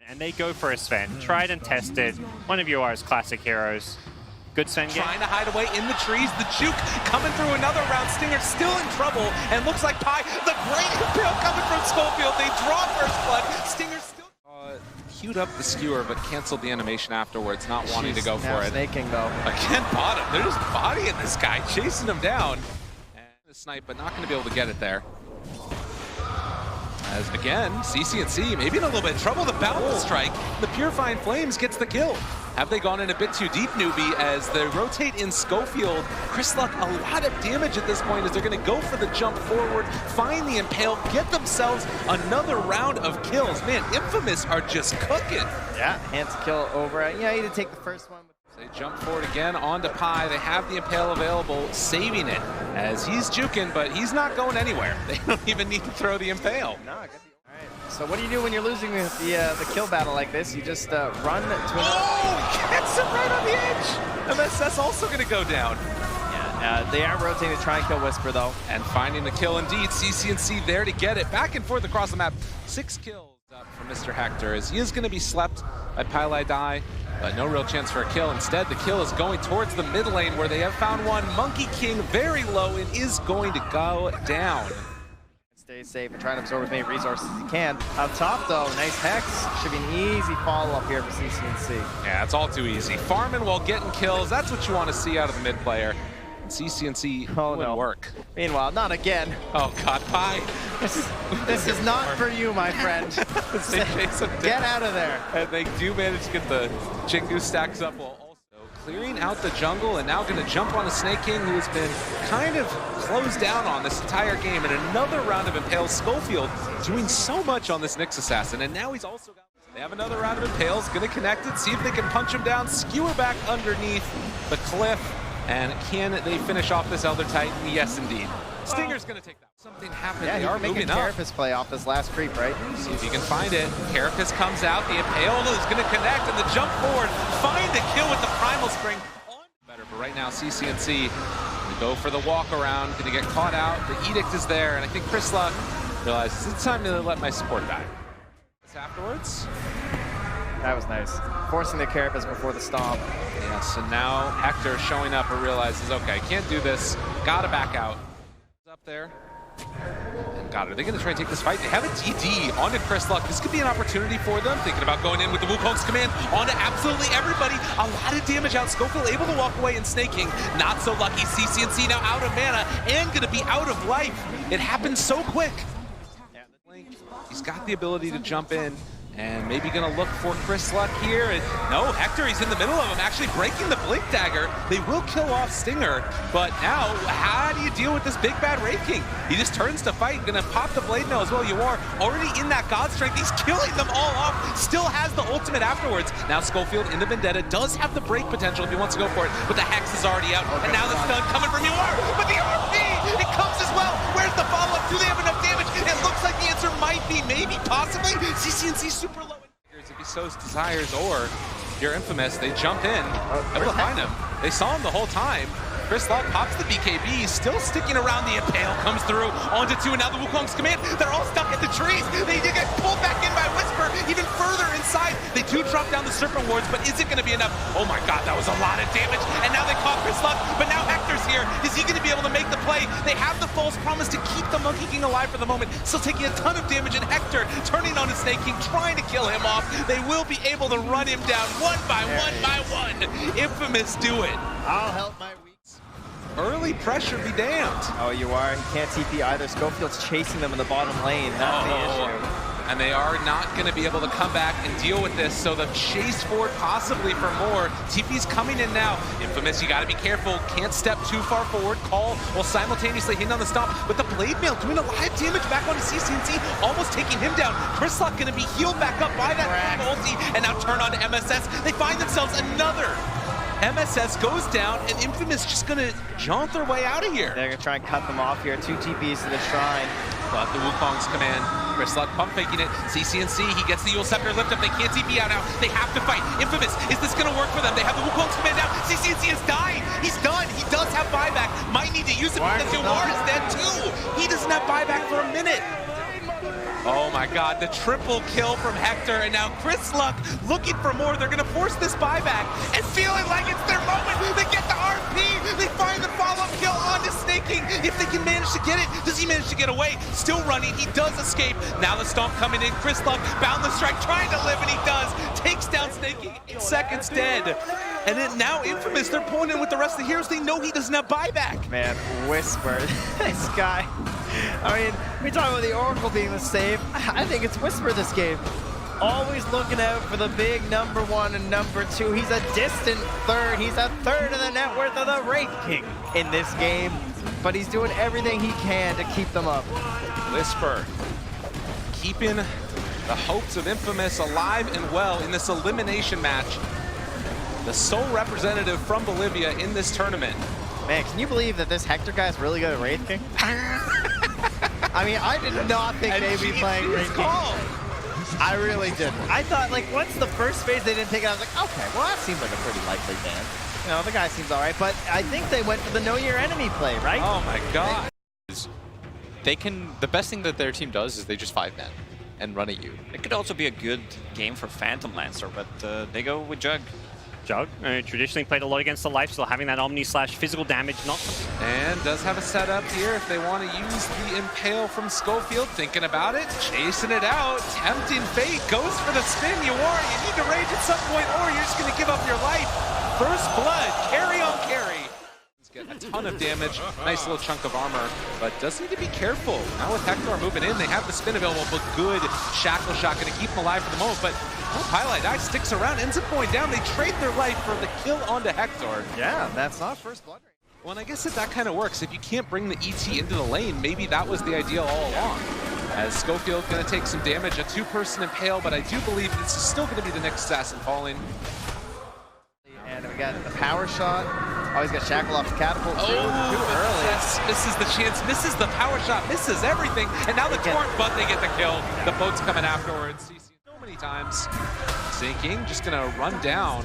And they go for a Sven. Tried and tested. One of UR's classic heroes. Good Sven game. Trying to hide away in the trees. The juke coming through another round. Stinger still in trouble. And looks like Pi, the great impale coming from Schofield. They draw first blood. Stinger still... queued up the skewer, but canceled the animation afterwards, not wanting to go for it. Snaking though. Again, bottom. They're just bodying this guy, chasing him down. And the snipe, but not going to be able to get it there. As again, CC&C maybe in a little bit of trouble. The balance strike, the Purifying Flames gets the kill. Have they gone in a bit too deep, NEWBEE, as they rotate in Schofield? Chris Luck, a lot of damage at this point as they're going to go for the jump forward, find the impale, get themselves another round of kills. Man, Infamous are just cooking. Yeah, hands kill over. Yeah, you need to take the first one. They jump forward again onto Pi. They have the impale available, saving it as he's juking, but he's not going anywhere. They don't even need to throw the impale. No, all right. So what do you do when you're losing the kill battle like this? You just run to another. Oh, gets him right on the edge. MSS also going to go down. Yeah, they are rotating to try and kill Whisper though. And finding the kill indeed. CC&C there to get it. Back and forth across the map. 6 kills up for Mr. Hector as he is going to be slept by Pylai, but no real chance for a kill. Instead, the kill is going towards the mid lane where they have found one. Monkey King very low and is going to go down. Stay safe and try to absorb as many resources as he can. Up top though, nice Hex. Should be an easy follow-up here for CC&C. Yeah, it's all too easy. Farming while getting kills, that's what you want to see out of the mid player. CC&C wouldn't work. Meanwhile, not again. Oh God, Pi. This is not for you, my friend. They chase him down. Get out of there. And they do manage to get the Chingu stacks up while also clearing out the jungle and now going to jump on the Snake King, who has been kind of closed down on this entire game. And another round of impales. Schofield doing so much on this Nyx assassin, and now he's also got... They have another round of impales, going to connect it, see if they can punch him down, skewer back underneath the cliff. And can they finish off this Elder Titan? Yes, indeed. Stinger's going to take that. Something happened. Yeah, they are moving up. Carapace play off this last creep, right? See if he can find it. Carapace comes out. The Impale is going to connect, and the jump forward. Find the kill with the Primal Spring. Better, but right now, CC&C, they go for the walk around. Going to get caught out. The Edict is there, and I think Chris Luck realizes it's time to let my support die. Afterwards. That was nice. Forcing the Carapace before the stomp. Yes, and now Hector showing up and realizes, okay, can't do this. Gotta back out. Up there. And got it. Are they going to try and take this fight? They have a DD onto Chris Luck. This could be an opportunity for them. Thinking about going in with the Wukong's command onto absolutely everybody. A lot of damage out. Schofield able to walk away and Snaking. Not so lucky. CC&C now out of mana and going to be out of life. It happened so quick. He's got the ability to jump in. And maybe going to look for Chris Luck here. And no, Hector, he's in the middle of him, actually breaking the Blink Dagger. They will kill off Stinger, but now, how do you deal with this big bad Wraith King? He just turns to fight, going to pop the Blade Mail as well. You are already in that God Strength. He's killing them all off, still has the ultimate afterwards. Now Schofield in the Vendetta does have the break potential if he wants to go for it, but the Hex is already out. And now the stun coming from UR, but the RP, it comes as well. Where's the follow-up? Do they have enough damage? It looks like the answer might be maybe, possibly. CC&C super low. If he so desires, or you're Infamous, they jump in, able to find him. They saw him the whole time. Chris Luck pops the BKB, still sticking around. The Impale comes through onto 2, and now the Wukong's command. They're all stuck at the trees. They did get pulled back in by Whisper, even further inside. They do drop down the Serpent Wards, but is it going to be enough? Oh my God, that was a lot of damage. And now they caught Chris Luck, but now Hector's here. Is he going to be able to make the play? They have the false promise to keep the Monkey King alive for the moment. Still taking a ton of damage, and Hector turning on his Snake King, trying to kill him off. They will be able to run him down one by one. Infamous do it. I'll help my weeks. Early pressure be damned. Oh, you are. He can't TP either. Schofield's chasing them in the bottom lane. That's the issue. And they are not going to be able to come back and deal with this, so the chase forward possibly for more. TP's coming in now. Infamous, you got to be careful. Can't step too far forward. Call while simultaneously hitting on the stomp. But the Blade Mail doing a lot of damage back onto CC&C, almost taking him down. Chris Luck going to be healed back up by that ulti, and now turn on to MSS. They find themselves another. MSS goes down, and Infamous just going to jaunt their way out of here. They're going to try and cut them off here. 2 TPs to the shrine. But the Wukong's command. Chris Luck pump faking it. CC&C, he gets the Yule Scepter lift up. They can't TP out now. They have to fight. Infamous, is this going to work for them? They have the Wukong's command down. CC&C is dying. He's done. He does have buyback. Might need to use it because Yulmar is dead too. He doesn't have buyback for a minute. Oh my god, the triple kill from Hector, and now Chris Luck looking for more. They're gonna force this buyback and feeling like it's their moment. They get the RP, they find the follow-up kill onto Snaking. If they can manage to get it, does he manage to get away? Still running, he does escape. Now the stomp coming in, Chris Luck, boundless strike, trying to live, and he does. Takes down Snaking, 8 seconds dead. And then now Infamous, they're pulling in with the rest of the heroes. They know he doesn't have buyback. Man, Whisper, this guy. I mean, we talk about the Oracle being the save. I think it's Whisper this game. Always looking out for the big number 1 and number 2. He's a distant third. He's a third of the net worth of the Wraith King in this game. But he's doing everything he can to keep them up. Whisper keeping the hopes of Infamous alive and well in this elimination match. The sole representative from Bolivia in this tournament. Man, can you believe that this Hector guy is really good at Wraith King? I mean, I did not think they'd be playing Wraith King. I really didn't. I thought, like, once the first phase they didn't take it, I was like, okay, well, that seems like a pretty likely ban. You know, the guy seems all right, but I think they went for the know your enemy play, right? Oh my god. They can, the best thing that their team does is they just 5-man and run at you. It could also be a good game for Phantom Lancer, but they go with Jug. Jug traditionally played a lot against the lifesteal, having that Omni/physical damage, not something. And does have a setup here if they want to use the Impale from Schofield. Thinking about it, chasing it out, tempting fate, goes for the spin. You need to rage at some point, or you're just going to give up your life. First blood, carry on carry. Get a ton of damage, nice little chunk of armor, but does need to be careful. Now with Hector moving in, they have the spin available, but good shackle shot, going to keep them alive for the moment, but Highlight Eye sticks around, ends up going down. They trade their life for the kill onto Hector. Yeah, that's not first blood. Well, and I guess that kind of works. If you can't bring the ET into the lane, maybe that was the idea all along. As Schofield going to take some damage, a 2-person Impale, but I do believe this is still going to be the next assassin falling. And we got the power shot. Oh, he's got shackle off the catapult too. Oh, Too early. Yes, misses the chance, misses the power shot, misses everything, and now the torrent, but they get the kill. The boat's coming afterwards. So many times. Sinking, just gonna run down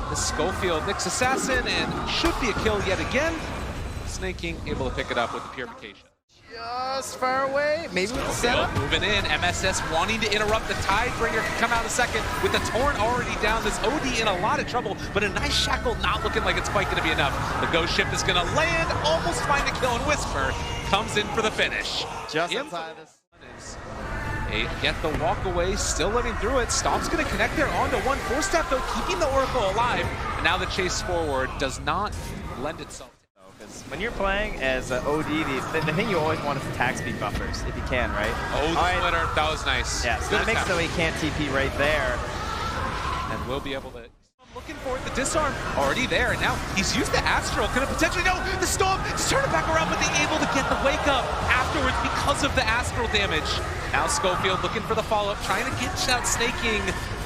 the Schofield Nyx Assassin, and should be a kill yet again. Snaking able to pick it up with the purification. Just far away, maybe with the setup. Moving in, MSS wanting to interrupt the Tidebringer, can come out in a second with the Torrent already down. This OD in a lot of trouble, but a nice shackle not looking like it's quite going to be enough. The ghost ship is going to land, almost find a kill, and Whisper comes in for the finish. Just inside this. Get the walk away, still living through it. Stomp's going to connect there onto 1 4-step though, keeping the Oracle alive. And now the chase forward does not lend itself. When you're playing as OD, the thing you always want is attack speed buffers, if you can, right? Oh, the splitter, that was nice. Yeah, so that makes it so he can't TP right there. And we'll be able to... Looking for it, the disarm already there, and now he's used the Astral, could have potentially, no, the Storm, just turn it back around, but they able to get the wake up afterwards because of the Astral damage. Now Schofield looking for the follow-up, trying to get out Snaking.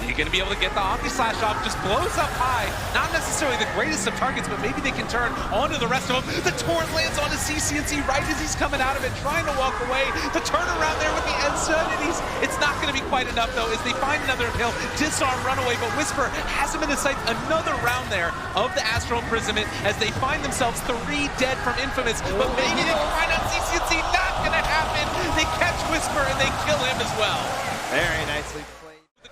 You're going to be able to get the Omni-Slash off, just blows up high. Not necessarily the greatest of targets, but maybe they can turn onto the rest of them. The Torrent lands onto CCNC right as he's coming out of it, trying to walk away. The turnaround there with the Ensign, and it's not going to be quite enough, though, as they find another hill, disarm, run away, but Whisper has him in his sights. Another round there of the Astral Imprisonment as they find themselves 3 dead from Infamous, but maybe they can find out CCNC. Not going to happen. They catch Whisper, and they kill him as well. Very nicely.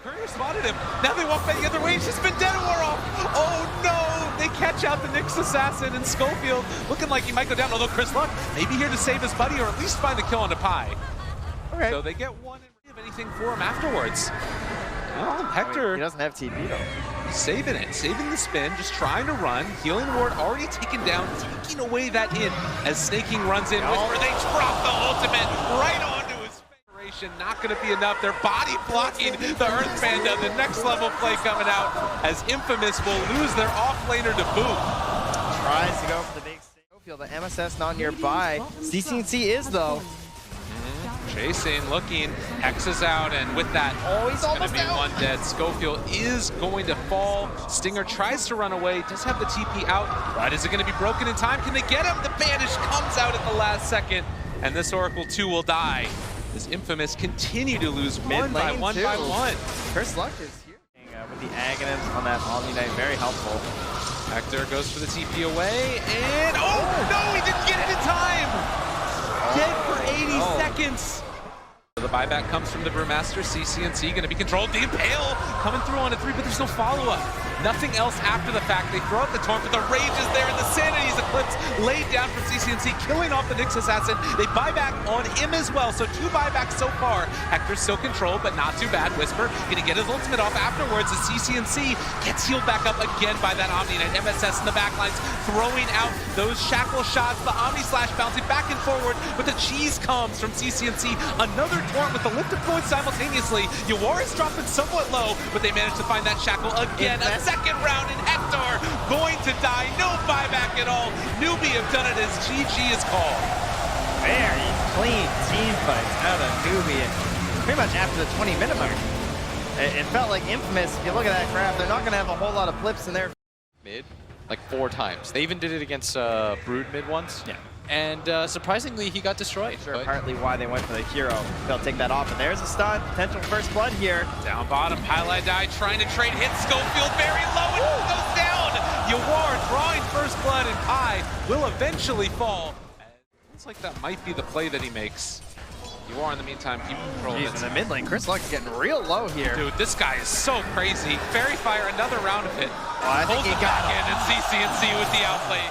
Courier spotted him. Now they walk back the other way. He's just been dead and war off. Oh no! They catch out the Nyx Assassin, and Schofield looking like he might go down. Although Chris Luck maybe here to save his buddy or at least find the kill on the Pie. Okay. So they get 1 and have anything for him afterwards. Well, Hector. He doesn't have TP though. Saving it, saving the spin, just trying to run. Healing ward already taken down, taking away that in as Snaking runs in. Whisper, they drop the ultimate right onto his face. Not going to be enough. Their body blocking the Earth Panda. The next level play coming out as Infamous will lose their off-laner to boot. Tries to go for the big Schofield. The MSS not nearby. CCNC is though. Chasing, looking, Hex is out, and with that, he's going to almost be out. 1 dead. Schofield is going to fall. Stinger tries to run away, does have the TP out, but is it going to be broken in time? Can they get him? The banish comes out at the last second, and this Oracle 2 will die. This Infamous continue to lose one by one. Chris Luck is here. With the Agonist on that Omni Knight, very helpful. Hector goes for the TP away, and oh no, he didn't get it in time! Dead for 80 seconds. The buyback comes from the Brewmaster. CCNC going to be controlled. The Impale coming through on a 3, but there's no follow-up. Nothing else after the fact. They throw out the Taunt, but the Rage is there, and the Sanity is Eclipse laid down from CCNC, killing off the Nyx Assassin. They buy back on him as well, so 2 buybacks so far. Hector's still controlled, but not too bad. Whisper going to get his ultimate off afterwards as CCNC gets healed back up again by that Omni Knight. MSS in the backlines throwing out those shackle shots. The Omni Slash bouncing back and forward, but the cheese comes from CCNC. Another Taunt with the lift of going simultaneously. Yawar is dropping somewhat low, but they managed to find that shackle again. A second round, and Hector going to die. No buyback at all. NEWBEE have done it as GG is called. Very clean team fights out of NEWBEE. Pretty much after the 20-minute mark. It felt like Infamous. If you look at that graph, they're not going to have a whole lot of blips in there. Mid, like 4 times. They even did it against Brood mid once. Yeah. And surprisingly, he got destroyed. Sure, partly why they went for the hero. They'll take that off, and there's a stun. Potential first blood here. Down bottom, Highlight Die trying to trade hits. Schofield very low and goes down. Yawar drawing first blood, and Pi will eventually fall. Looks like that might be the play that he makes. Yawar in the meantime keeping control of it. In the mid lane, Chris Luck's getting real low here. Dude, this guy is so crazy. Fairy Fire, another round of it. Oh, I think he got in, and CCNC with the outplay.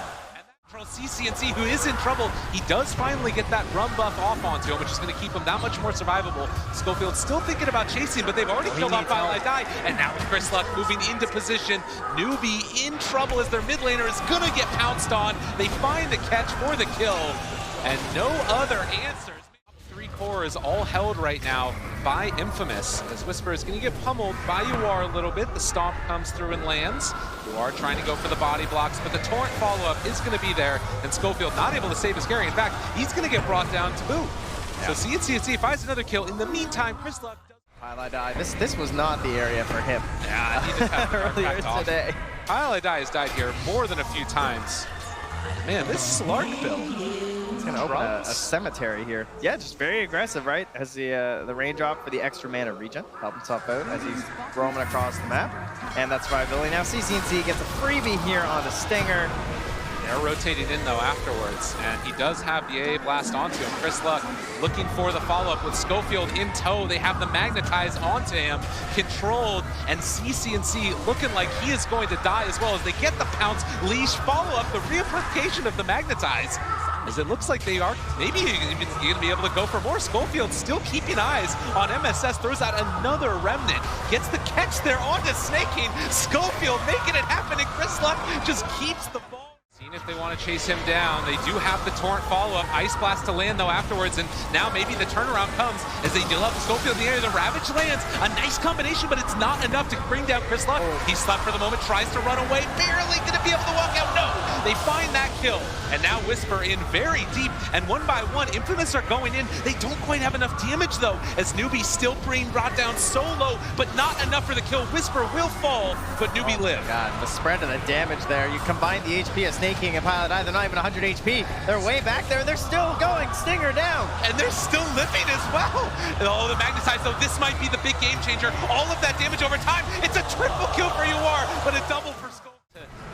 CCNC, who is in trouble, he does finally get that rum buff off onto him, which is going to keep him that much more survivable. Schofield still thinking about chasing, but they've already killed off Highlight Die, and now with Chris Luck moving into position, NEWBEE in trouble as their mid laner is going to get pounced on. They find the catch for the kill, and no other answers. 3 cores all held right now by Infamous, as Whisper is going to get pummeled by Yawar a little bit. The stomp comes through and lands. Yawar trying to go for the body blocks, but the Torrent follow-up is going to be there, and Schofield not able to save his carry. In fact, he's going to get brought down to boot. Yeah. So CNC finds another kill. In the meantime, Chris Luck does... Highlight Die. This was not the area for him. Yeah, he just had to earlier today. Highlight Die has died here more than a few times. Man, this Slark build. He's going to open a cemetery here. Yeah, just very aggressive, right? Has the range drop for the extra mana regen. Help himself out as he's roaming across the map. And that's survivability. Now CCNC gets a freebie here on the Stinger. They're rotating in, though, afterwards, and he does have the AA Blast onto him. Chris Luck looking for the follow-up with Schofield in tow. They have the Magnetize onto him, controlled, and CCNC looking like he is going to die as well as they get the Pounce leash follow-up, the reapplication of the Magnetize. As it looks like they are maybe even going to be able to go for more. Schofield still keeping eyes on MSS, throws out another Remnant, gets the catch there onto Snaking. Schofield making it happen, and Chris Luck just keeps the ball. Seeing if they want to chase him down. They do have the Torrent follow-up. Ice Blast to land, though, afterwards, and now maybe the turnaround comes as they deal up Schofield in the area. The Ravage lands. A nice combination, but it's not enough to bring down Chris Luck. He's slept for the moment, tries to run away, barely going to be able to walk out. No, they find that kill, and now Whisper in very deep, and one by one, Infamous are going in. They don't quite have enough damage, though, as NEWBEE still being brought down so low, but not enough for the kill. Whisper will fall, but NEWBEE live. God, the spread of the damage there. You combine the HP of Snake King and Pilot Eye, they're not even 100 HP. They're way back there. They're still going. Stinger down. And they're still living as well. Oh, the Magnetize, though, this might be the big game changer. All of that damage over time. It's a triple kill for Yawar, but a double for Schofield.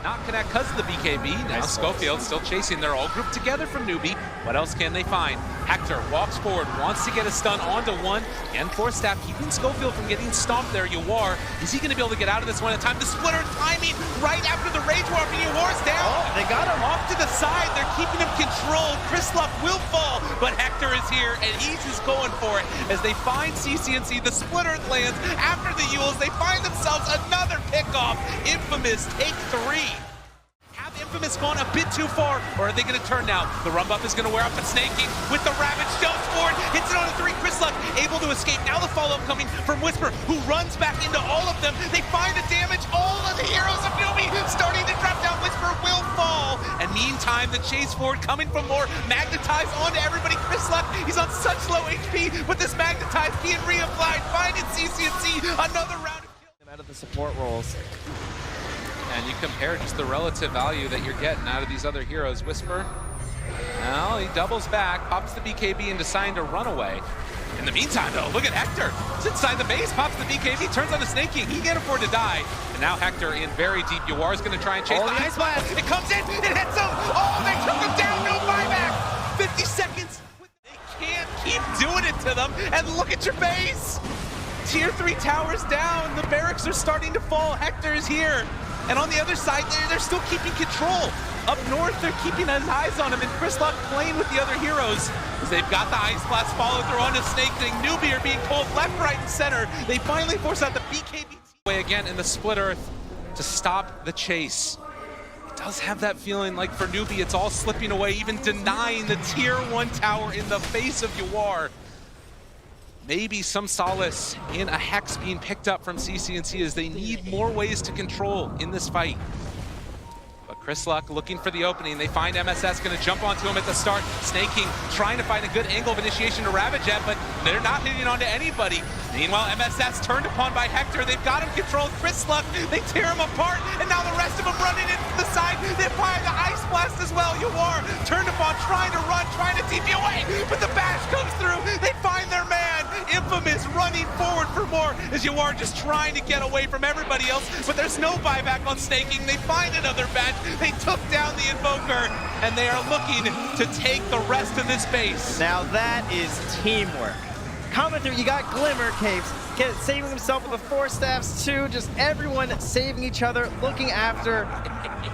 Not connect because of the BKB. Now Schofield still chasing. They're all grouped together from NEWBEE. What else can they find? Hector walks forward, wants to get a stun onto one, and Force Staff keeping Schofield from getting stomped there. Yawar, is he going to be able to get out of this one at a time? The splitter timing right after the Rage Warp, and Yawar's down. Oh, they got him. Off to the side. They're keeping him controlled. Chris Luck will fall, but Hector is here, and he's just going for it as they find CCNC. The splitter lands after the Yules. They find themselves another pickoff. Infamous take 3. Have Infamous gone a bit too far, or are they going to turn now? The run buff is going to wear up, but Snaking with the Ravage jumps forward, hits it on a 3. Chris Luck able to escape. Now the follow-up coming from Whisper, who runs back into all of them. They find the damage. All of the heroes of NEWBEE starting to drop down. Whisper will fall. And meantime, the chase forward coming from more. Magnetize onto everybody. Chris Luck, he's on such low HP, but this Magnetize being reapplied. Finding CCNC, another round of kills. Out of the support roles. And you compare just the relative value that you're getting out of these other heroes. Whisper, now he doubles back, pops the BKB and deciding to run away. In the meantime, though, look at Hector. He's inside the base, pops the BKB, turns on the Snake King. He can't afford to die. And now Hector in very deep. Yawar's going to try and chase the Ice Blast. It comes in, it hits him. Oh, they took him down, no buyback. 50 seconds. They can't keep doing it to to them, and look at your base! Tier 3 towers down, the barracks are starting to fall, Hector is here. And on the other side, they're still keeping control. Up north, they're keeping his eyes on him, and Chrislock playing with the other heroes. As they've got the Ice Blast follow through onto Snake Thing. NEWBEE are being pulled left, right, and center. They finally force out the BKB way again in the Split Earth to stop the chase. It does have that feeling like for NEWBEE, it's all slipping away, even denying the Tier 1 tower in the face of Yawar. Maybe some solace in a Hex being picked up from CCNC as they need more ways to control in this fight. But Chrislock looking for the opening. They find MSS going to jump onto him at the start. Snaking, trying to find a good angle of initiation to Ravage it, but they're not hitting onto anybody. Meanwhile, MSS turned upon by Hector. They've got him controlled. Chrislock, they tear him apart, and now the rest of them running in from the side. They apply the Ice Blast as well. Yawar turned upon, trying to run, trying to TP away, but the bash comes through. They find their man. Infamous running forward for more as Yawar just trying to get away from everybody else, but there's no buyback on Snaking. They find another bench. They took down the Invoker, and they are looking to take the rest of this base. Now that is teamwork. Coming through, you got Glimmer Capes, saving himself with the 4 staffs too, just everyone saving each other, looking after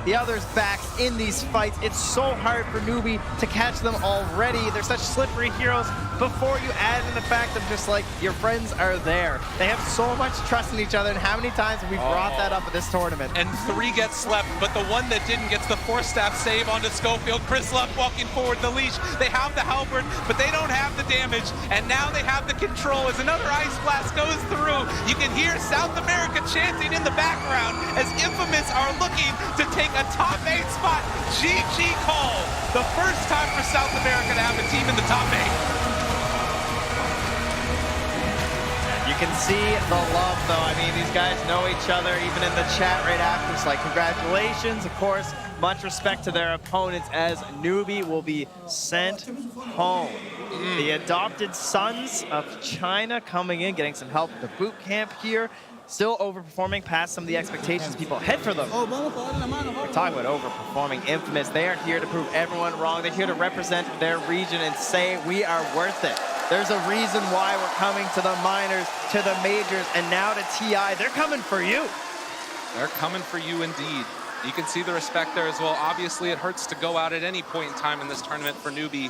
the others' backs in these fights. It's so hard for NEWBEE to catch them already. They're such slippery heroes. Before you add in the fact of just like your friends are there. They have so much trust in each other, and how many times have we brought that up at this tournament? And 3 get slept, but the one that didn't gets the 4-staff save onto Schofield. Chrislock walking forward the leash. They have the halberd, but they don't have the damage. And now they have the control as another Ice Blast goes through. You can hear South America chanting in the background as Infamous are looking to take a top 8 spot. GG call. The first time for South America to have a team in the top 8. You can see the love, though. I mean, these guys know each other, even in the chat right after. It's like, congratulations. Of course, much respect to their opponents as NEWBEE will be sent home. The adopted sons of China coming in, getting some help at the boot camp here. Still overperforming past some of the expectations people had for them. We're talking about overperforming Infamous. They are here to prove everyone wrong. They're here to represent their region and say we are worth it. There's a reason why we're coming to the minors, to the majors, and now to TI. They're coming for you. They're coming for you indeed. You can see the respect there as well. Obviously, it hurts to go out at any point in time in this tournament for NEWBEE.